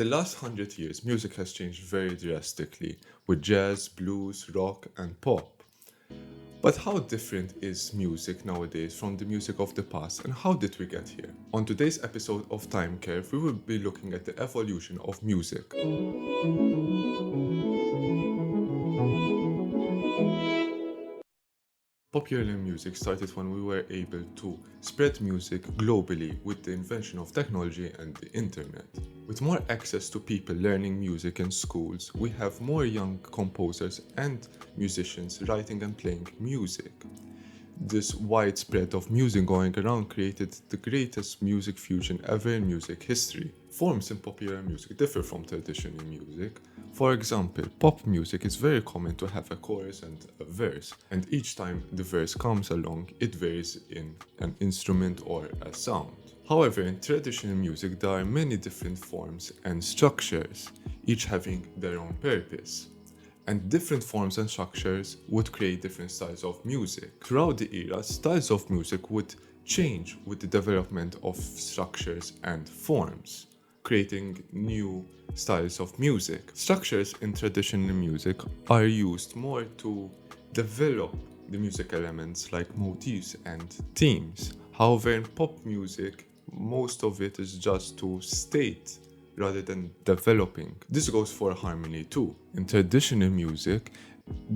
The last 100 years, music has changed very drastically with jazz, blues, rock, and pop. But how different is music nowadays from the music of the past, and how did we get here? On today's episode of Time Curve, we will be looking at the evolution of music. Popular music started when we were able to spread music globally with the invention of technology and the internet. With more access to people learning music in schools, we have more young composers and musicians writing and playing music. This widespread of music going around created the greatest music fusion ever in music history. Forms in popular music differ from traditional music. For example, pop music is very common to have a chorus and a verse, and each time the verse comes along, it varies in an instrument or a sound. However, in traditional music, there are many different forms and structures, each having their own purpose. And different forms and structures would create different styles of music. Throughout the era, styles of music would change with the development of structures and forms, creating new styles of music. Structures in traditional music are used more to develop the music elements like motifs and themes. However, in pop music, most of it is just to state rather than developing. This goes for harmony too. In traditional music,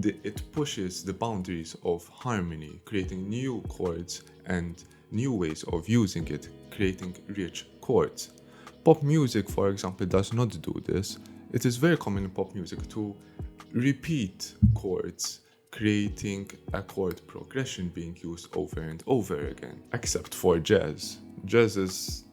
it pushes the boundaries of harmony, creating new chords and new ways of using it, creating rich chords. Pop music, for example, does not do this. It is very common in pop music to repeat chords, creating a chord progression being used over and over again, except for jazz. Jazz is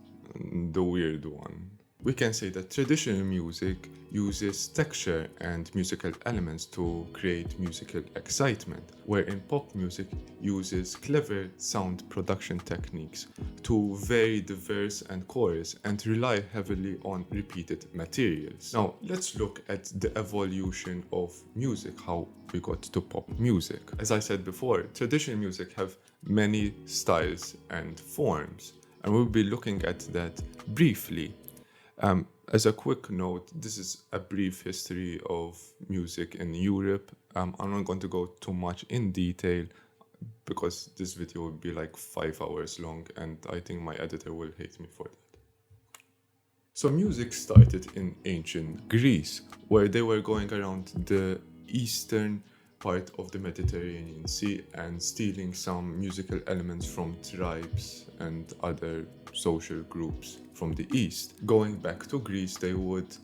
the weird one. We can say that traditional music uses texture and musical elements to create musical excitement, wherein pop music uses clever sound production techniques to vary the verse and chorus and rely heavily on repeated materials. Now, let's look at the evolution of music, how we got to pop music. As I said before, traditional music have many styles and forms, and we'll be looking at that briefly. As a quick note, this is a brief history of music in Europe. I'm not going to go too much in detail because this video will be like 5 hours long, and I think my editor will hate me for that. So music started in ancient Greece, where they were going around the eastern part of the Mediterranean Sea and stealing some musical elements from tribes and other social groups from the east. Going back to Greece, they would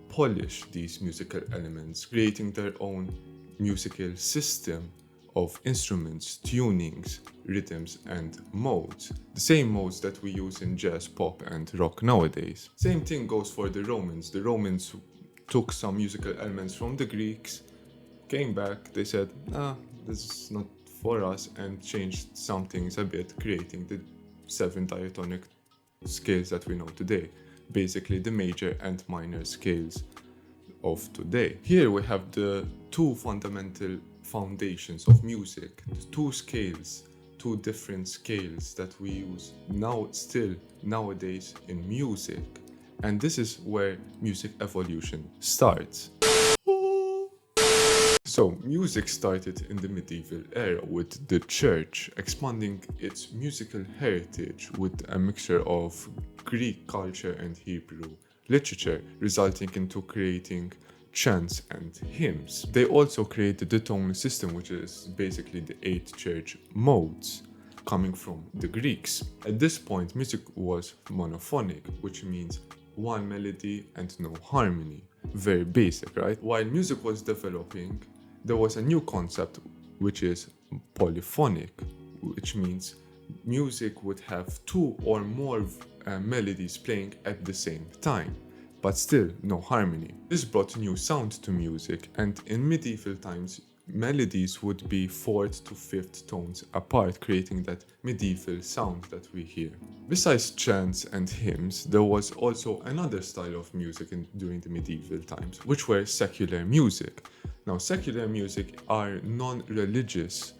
polish these musical elements, creating their own musical system of instruments, tunings, rhythms, and modes. The same modes that we use in jazz, pop, and rock nowadays. Same thing goes for the Romans. The Romans took some musical elements from the Greeks, came back, they said, this is not for us, and changed some things a bit, creating the 7 diatonic scales that we know today, basically the major and minor scales of today. Here we have the two fundamental foundations of music, the two different scales that we use still nowadays in music, and this is where music evolution starts. So, music started in the medieval era with the church expanding its musical heritage with a mixture of Greek culture and Hebrew literature, resulting into creating chants and hymns. They also created the tonal system, which is basically the 8 church modes coming from the Greeks. At this point, music was monophonic, which means one melody and no harmony. Very basic, right? While music was developing, there was a new concept, which is polyphonic, which means music would have 2 or more melodies playing at the same time, but still no harmony. This brought new sound to music, and in medieval times, melodies would be 4th to 5th tones apart, creating that medieval sound that we hear. Besides chants and hymns, there was also another style of music during the medieval times, which were secular music. Now, secular music are non-religious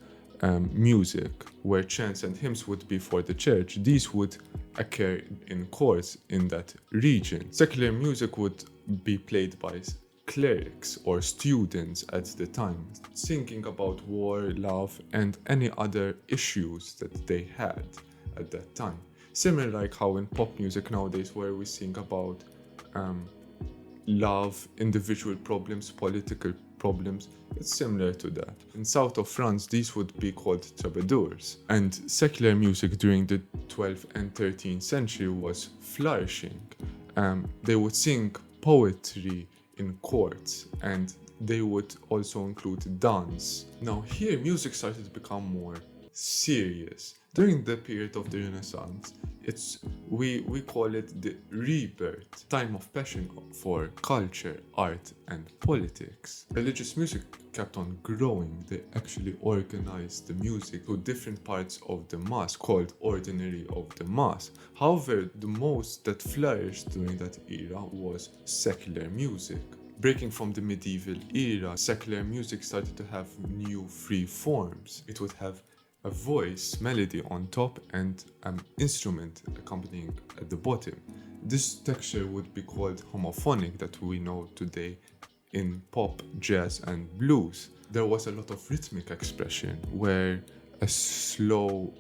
music, where chants and hymns would be for the church. These would occur in chords in that region. Secular music would be played by clerics or students at the time, singing about war, love, and any other issues that they had at that time. Similar like how in pop music nowadays, where we sing about love, individual problems, political problems. It's similar to that. In south of France, these would be called troubadours. And secular music during the 12th and 13th century was flourishing. They would sing poetry in courts, and they would also include dance. Now here, music started to become more serious. During the period of the Renaissance, we call it the rebirth, time of passion for culture, art, and politics. Religious music kept on growing. They actually organized the music to different parts of the mass, called ordinary of the mass. However, the most that flourished during that era was secular music. Breaking from the medieval era, secular music started to have new free forms. It would have a voice, melody on top, and an instrument accompanying at the bottom. This texture would be called homophonic that we know today in pop, jazz, and blues. There was a lot of rhythmic expression where a slow,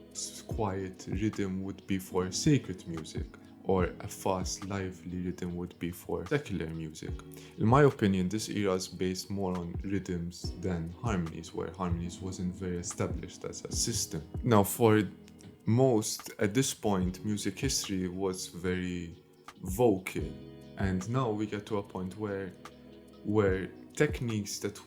quiet rhythm would be for sacred music, or a fast, lively rhythm would be for secular music. In my opinion, this era is based more on rhythms than harmonies, where harmonies wasn't very established as a system. Now, for most, at this point, music history was very vocal, and now we get to a point where techniques that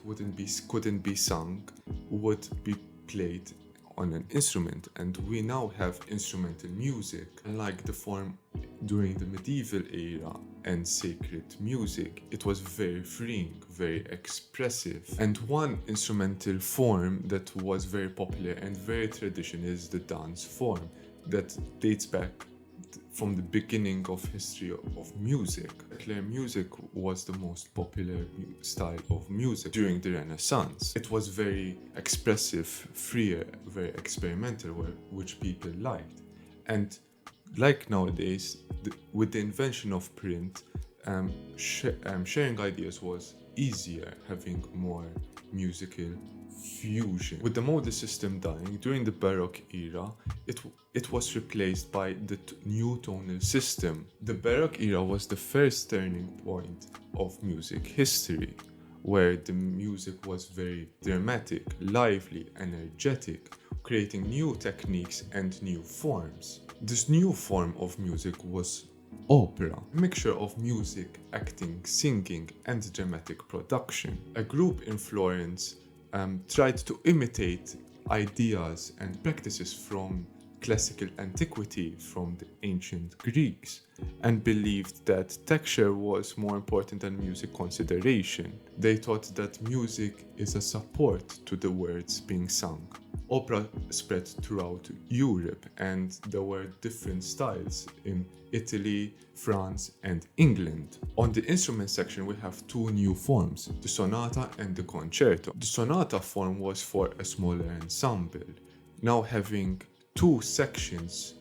couldn't be sung would be played on an instrument, and we now have instrumental music. Unlike the form during the medieval era and sacred music, it was very freeing, very expressive. And one instrumental form that was very popular and very traditional is the dance form that dates back from the beginning of history of music. Secular music was the most popular style of music during the Renaissance. It was very expressive, freer, very experimental, which people liked. And like nowadays, with the invention of print, sharing ideas was easier, having more musical fusion. With the modal system dying during the Baroque era, it was replaced by the new tonal system. The Baroque era was the first turning point of music history, where the music was very dramatic, lively, energetic, creating new techniques and new forms. This new form of music was opera, a mixture of music, acting, singing, and dramatic production. A group in Florence tried to imitate ideas and practices from classical antiquity, from the ancient Greeks, and believed that texture was more important than music consideration. They thought that music is a support to the words being sung. Opera spread throughout Europe, and there were different styles in Italy, France, and England. On the instrument section, we have two new forms, the sonata and the concerto. The sonata form was for a smaller ensemble, now having two sections,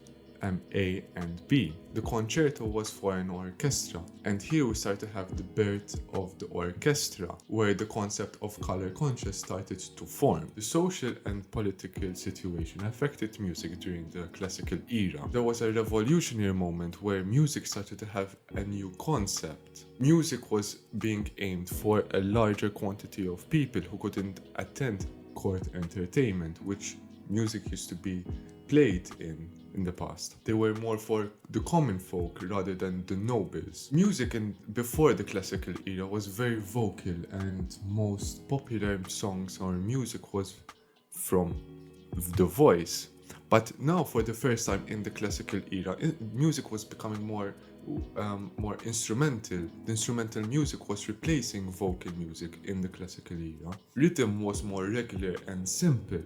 A and B. The concerto was for an orchestra, and here we start to have the birth of the orchestra, where the concept of color conscious started to form. The social and political situation affected music during the classical era. There was a revolutionary moment where music started to have a new concept. Music was being aimed for a larger quantity of people who couldn't attend court entertainment, which music used to be played in the past. They were more for the common folk rather than the nobles. Music before the classical era was very vocal, and most popular songs or music was from the voice. But now, for the first time in the classical era, music was becoming more instrumental. The instrumental music was replacing vocal music in the classical era. Rhythm was more regular and simple.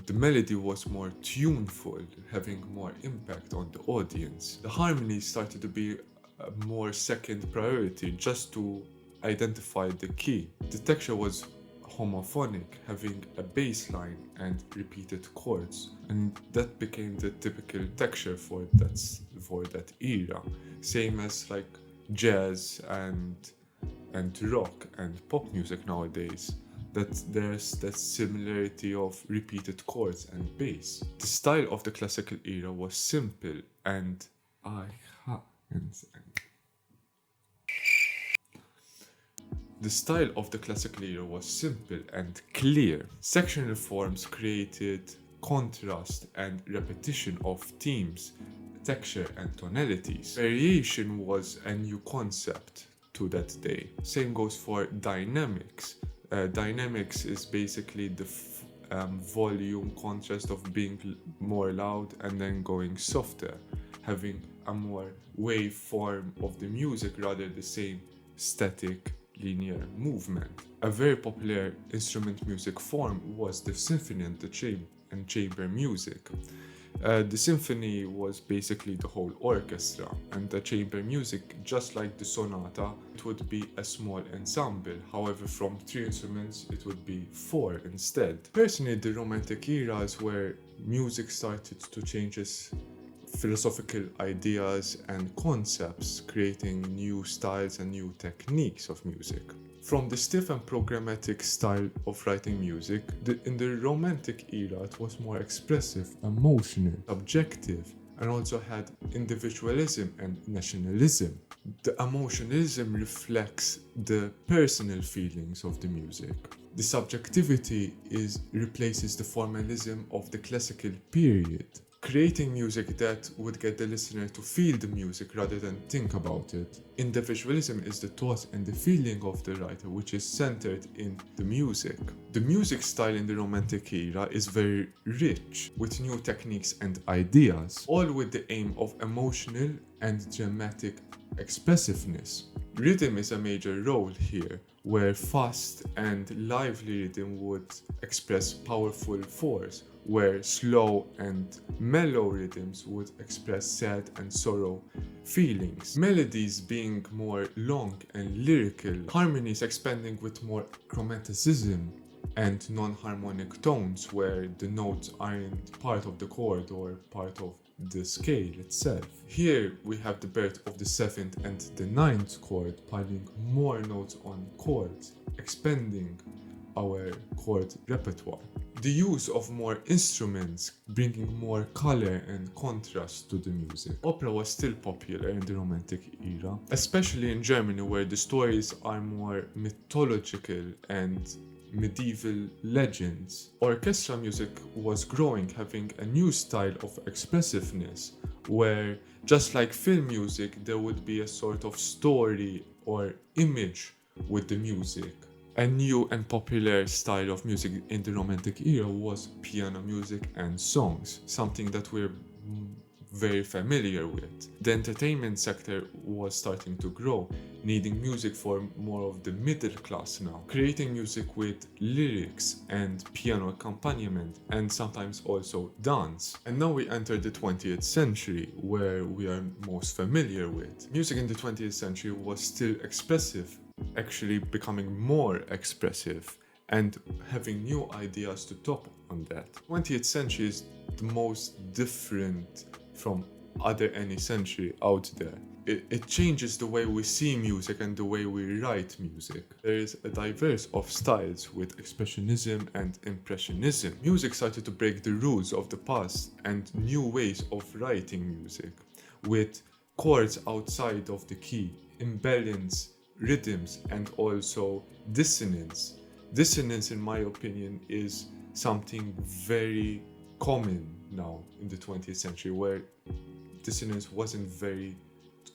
The melody was more tuneful, having more impact on the audience. The harmony started to be a more second priority, just to identify the key. The texture was homophonic, having a bass line and repeated chords, and that became the typical texture for that era. Same as like jazz and rock and pop music nowadays. That there's that similarity of repeated chords and bass. The style of the classical era was simple and the style of the classical era was simple and clear. Sectional forms created contrast and repetition of themes, texture, and tonalities. Variation was a new concept to that day. Same goes for dynamics. Dynamics is basically the volume contrast of being more loud and then going softer, having a more wave form of the music rather the same static linear movement. A very popular instrument music form was the symphony and chamber music. The symphony was basically the whole orchestra, and the chamber music, just like the sonata, it would be a small ensemble. However, from 3 instruments, it would be 4 instead. Personally, the Romantic era is where music started to change its philosophical ideas and concepts, creating new styles and new techniques of music. From the stiff and programmatic style of writing music, in the Romantic era it was more expressive, emotional, subjective, and also had individualism and nationalism. The emotionalism reflects the personal feelings of the music. The subjectivity replaces the formalism of the classical period, creating music that would get the listener to feel the music rather than think about it. Individualism is the thought and the feeling of the writer, which is centered in the music. The music style in the Romantic era is very rich, with new techniques and ideas, all with the aim of emotional and dramatic expressiveness. Rhythm is a major role here, where fast and lively rhythm would express powerful force, where slow and mellow rhythms would express sad and sorrow feelings. Melodies being more long and lyrical, harmonies expanding with more chromaticism and non-harmonic tones, where the notes aren't part of the chord or part of the scale itself. Here we have the birth of the 7th and the 9th chord, piling more notes on chords, expanding our chord repertoire. The use of more instruments, bringing more color and contrast to the music. Opera was still popular in the Romantic era, especially in Germany, where the stories are more mythological and medieval legends. Orchestral music was growing, having a new style of expressiveness, where just like film music, there would be a sort of story or image with the music. A new and popular style of music in the Romantic era was piano music and songs, something that we're very familiar with. The entertainment sector was starting to grow, needing music for more of the middle class now, creating music with lyrics and piano accompaniment and sometimes also dance. And now we enter the 20th century, where we are most familiar with. Music in the 20th century was still expressive, actually becoming more expressive and having new ideas to top on that. 20th century is the most different from any century out there. It changes the way we see music and the way we write music. There is a diverse of styles with expressionism and impressionism. Music started to break the rules of the past and new ways of writing music, with chords outside of the key, imbalance, rhythms, and also dissonance. Dissonance, in my opinion, is something very common now in the 20th century, where dissonance wasn't very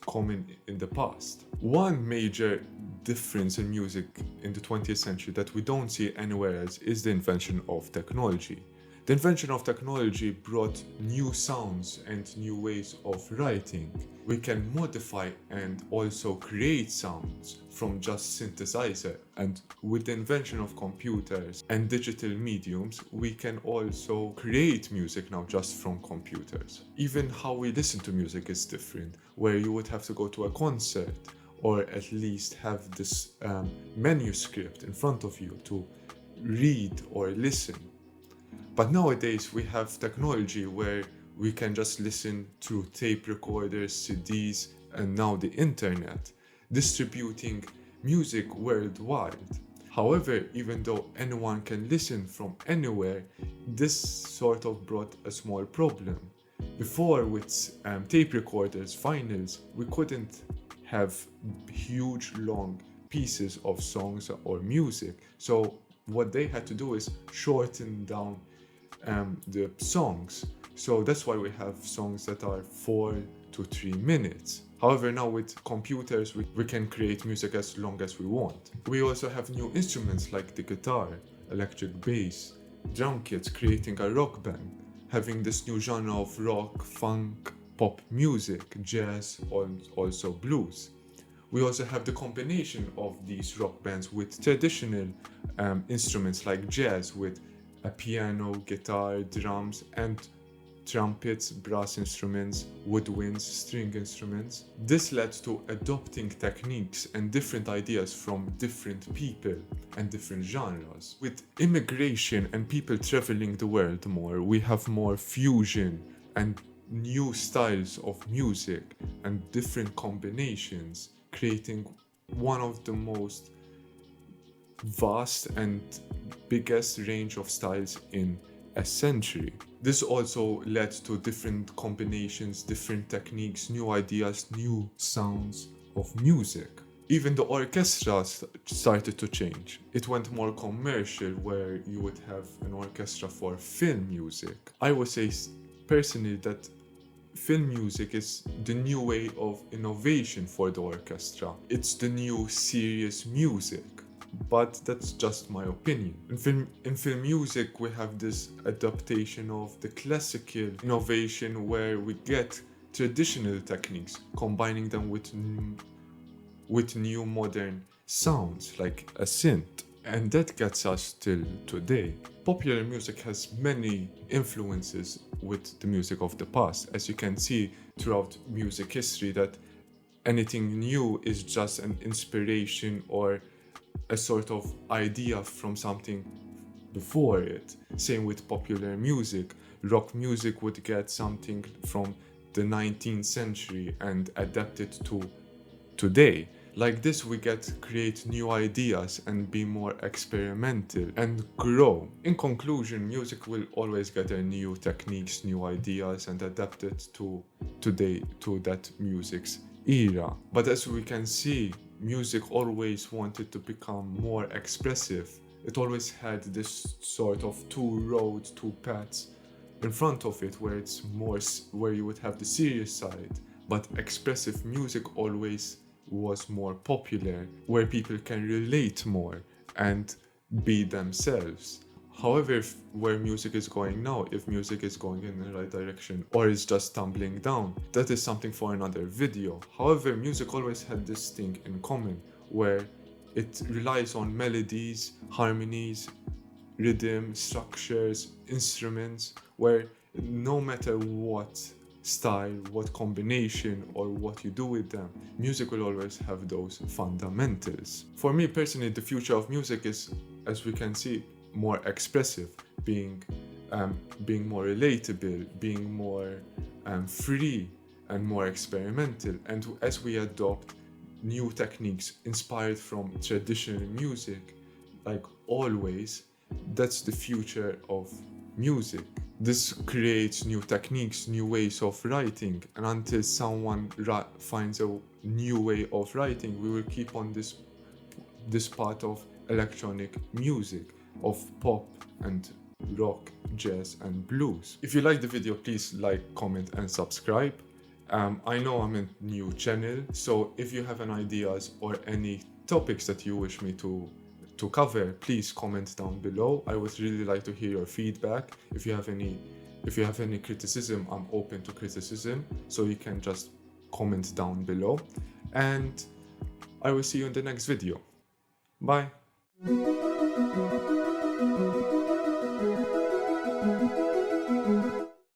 common in the past. One major difference in music in the 20th century that we don't see anywhere else is the invention of technology. The invention of technology brought new sounds and new ways of writing. We can modify and also create sounds from just synthesizer, and with the invention of computers and digital mediums, we can also create music now just from computers. Even how we listen to music is different, where you would have to go to a concert or at least have this manuscript in front of you to read or listen. But nowadays we have technology where we can just listen through tape recorders, CDs, and now the internet, distributing music worldwide. However, even though anyone can listen from anywhere, this sort of brought a small problem. Before, with tape recorders, vinyls, we couldn't have huge, long pieces of songs or music. So what they had to do is shorten down the songs. So that's why we have songs that are 4 to 3 minutes. However, now with computers, we can create music as long as we want. We also have new instruments like the guitar, electric bass, drum kits, creating a rock band, having this new genre of rock, funk, pop music, jazz, and also blues. We also have the combination of these rock bands with traditional instruments like jazz, with a piano, guitar, drums, and trumpets, brass instruments, woodwinds, string instruments. This led to adopting techniques and different ideas from different people and different genres. With immigration and people traveling the world more, we have more fusion and new styles of music and different combinations, creating one of the most vast and biggest range of styles in a century. This also led to different combinations, different techniques, new ideas, new sounds of music. Even the orchestra started to change. It went more commercial, where you would have an orchestra for film music. I would say personally that film music is the new way of innovation for the orchestra. It's the new serious music. But that's just my opinion. In film music, we have this adaptation of the classical innovation, where we get traditional techniques, combining them with new modern sounds like a synth. And that gets us till today. Popular music has many influences with the music of the past. As you can see throughout music history, that anything new is just an inspiration or a sort of idea from something before it. Same with popular music. Rock music would get something from the 19th century and adapt it to today. Like this, we create new ideas and be more experimental and grow. In conclusion, music will always get new techniques, new ideas, and adapt it to today, to that music's era. But as we can see, music always wanted to become more expressive. It always had this sort of two roads, two paths in front of it, where it's more where you would have the serious side, but expressive music always was more popular, where people can relate more and be themselves. However, where music is going now, if music is going in the right direction or is just tumbling down, that is something for another video. However, music always had this thing in common, where it relies on melodies, harmonies, rhythm, structures, instruments, where no matter what style, what combination, or what you do with them, music will always have those fundamentals. For me personally, the future of music is, as we can see, more expressive, being more relatable, being more free and more experimental. And as we adopt new techniques inspired from traditional music, like always, that's the future of music. This creates new techniques, new ways of writing, and until someone finds a new way of writing, we will keep on this part of electronic music, of pop and rock, jazz and blues. If you like the video, please like, comment and subscribe. I know I'm a new channel, so if you have any ideas or any topics that you wish me to cover, please comment down below. I would really like to hear your feedback. If you have any criticism, I'm open to criticism, so you can just comment down below. And I will see you in the next video. Bye.